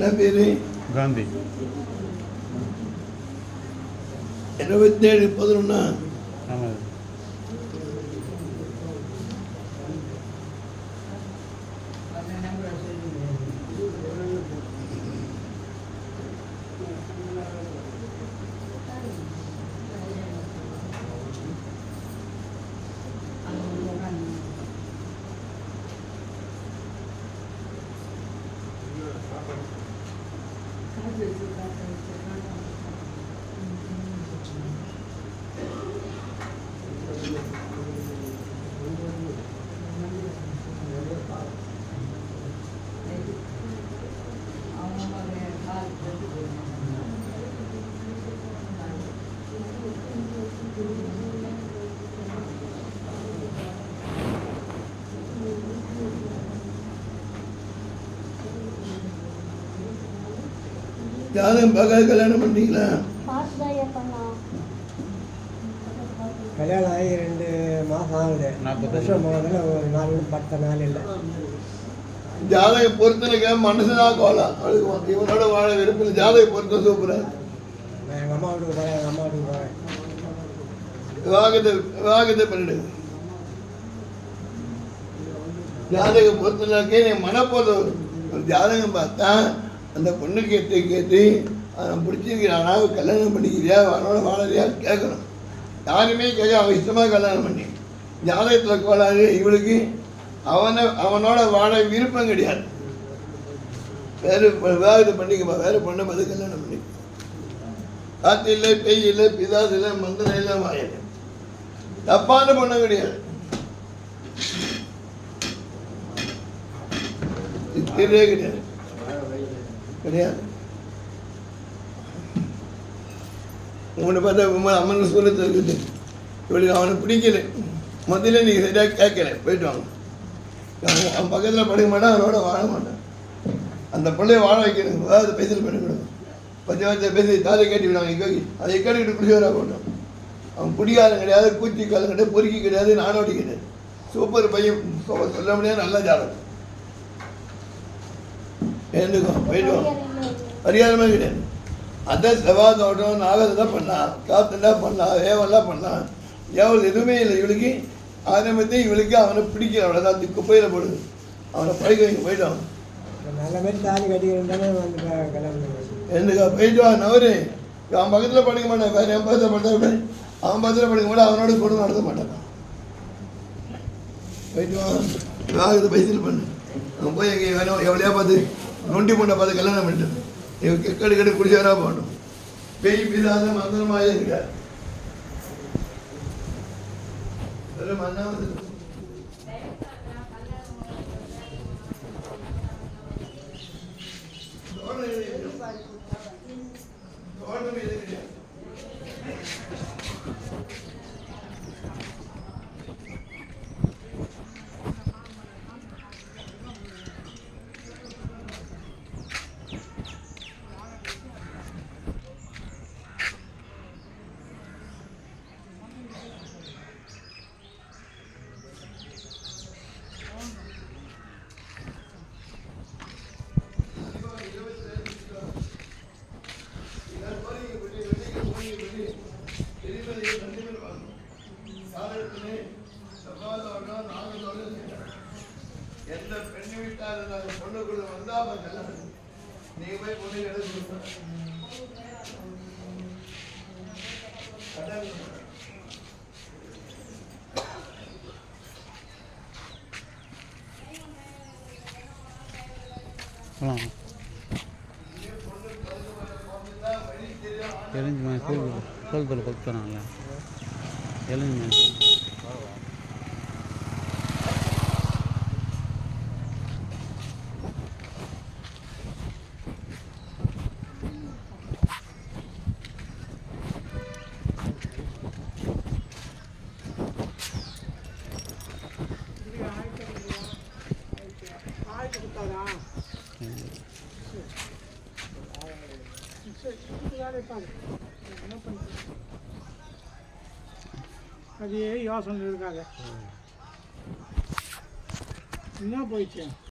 என்ன பேரு? காந்தி. 27/11. ஆமாம். ஜாதகம் பார்க்காத கல்யாணம் பண்ணீங்களா? கல்யாணம் ஆகி 2 மாதம் ஆகுது. 40 வருஷம் போனதில் ஒரு 10 நாள் இல்லை. ஜாதக பொருத்தனைக்கு மனுஷனாக கோலாம் அழுகுவான். இவனோட வாழ விருப்பம். ஜாதக பொருத்தம் சூப்பராக. நான் எங்கள் அம்மா வீட்டுக்கு போகிறேன். எங்கள் அம்மா வீட்டுக்கு போகிறேன். விவாகத்தை பண்ணிடுங்க. ஜாதக பொருத்தனைக்கே நீ மனப்போத ஒரு ஜாதகம் பார்த்தா அந்த பொண்ணு கேட்டு அவன் பிடிச்சிருக்கிறானா கல்யாணம் பண்ணிக்கிறியா அவனோட வாழறியா கேட்கணும். யாருமே கேட்க அவன் இஷ்டமாக கல்யாணம் பண்ணி ஜாதகத்தில் கோளாறு இவளுக்கு அவனோட வாழ விருப்பம் கிடையாது. வேறு விவாகத்தை பண்ணிக்கப்பா. வேறு பொண்ணை பார்த்து கல்யாணம் பண்ணி காற்று இல்லை, பெய் இல்லை, பிதாது இல்லை, மந்திரம் இல்லை, வாயில் தப்பான பொண்ணு கிடையாது. தெரியவே கிடையாது கிடையாது. உங்களை பார்த்தா அம்மன் சூழத்தில் இருக்குது. இவளுக்கு அவனை பிடிக்கல. முதல்ல நீங்கள் சரியாக கேட்கல. போயிட்டு வாங்க. அவன் பக்கத்தில் படுக்க மாட்டான். அவனோட வாழ மாட்டான். அந்த பிள்ளைய வாழ வைக்கணும். அதாவது பேசல் பண்ணிவிடுங்க. 10 வருஷம் பேசி தாலை கேட்டி விடாங்க. அதை கேட்டுக்கிட்டு குடிச்சவராக போட்டோம். அவன் குடிக்காரன் கிடையாது, கூச்சிக்காரன் கிடையாது, பொறுக்கி கிடையாது, நாடோடி கிடையாது. சூப்பர் பையன். சொல்ல முடியாது. நல்ல ஜாதகம். எழுந்துக்கும். போயிட்டு வாங்க. பரிகாரமே கிடையாது. அதான் செவ்வாய் தோட்டம் நாகத்தான் பண்ணான், காத்தெல்லாம் பண்ணான், வேவெல்லாம் பண்ணான். எவ்வளோ எதுவுமே இல்லை இவளுக்கு. ஆரம்பத்தையும் இவளுக்கு அவனை பிடிக்கல. அவ்வளோதான். அந்த குப்பையில் போடுது. அவனை படிக்க வைங்க. போயிட்டான். நல்ல மாதிரி தாலி கட்டிக்கிறதானே வந்து கல்யாணம். என்னக்கா போயிட்டு வா. நவரு அவன் பக்கத்தில் படிக்க மாட்டான். வேறு என் பக்கத்தில் படுத்தா அவன் பக்கத்தில் படிக்க மாட்டான். அவனோட குடும்பம் நடத்த மாட்டான். போயிட்டு வா. விவாகத்தை பைசல் பண்ணு. அவன் போய் எங்கே வேணும் எவ்வளோ பார்த்து நொண்டி பொண்ணை பார்த்து கல்யாணம் பண்ணிட்டு இவன் கெக்கடு குடிச்சவராக போகணும். பெய் பிதாத மந்திரமாக இருக்கார். எந்த பெண்ணு வீட்டார் பொண்ணு கூட வந்தா நீங்க போய் பொண்ணு எடுத்து எலிஞ்சு மாதிரி கோல்தூள் கொடுத்தானால எலிஞ்சு மாதிரி அது யோசனை இருக்காது என்ன போயிடுச்சு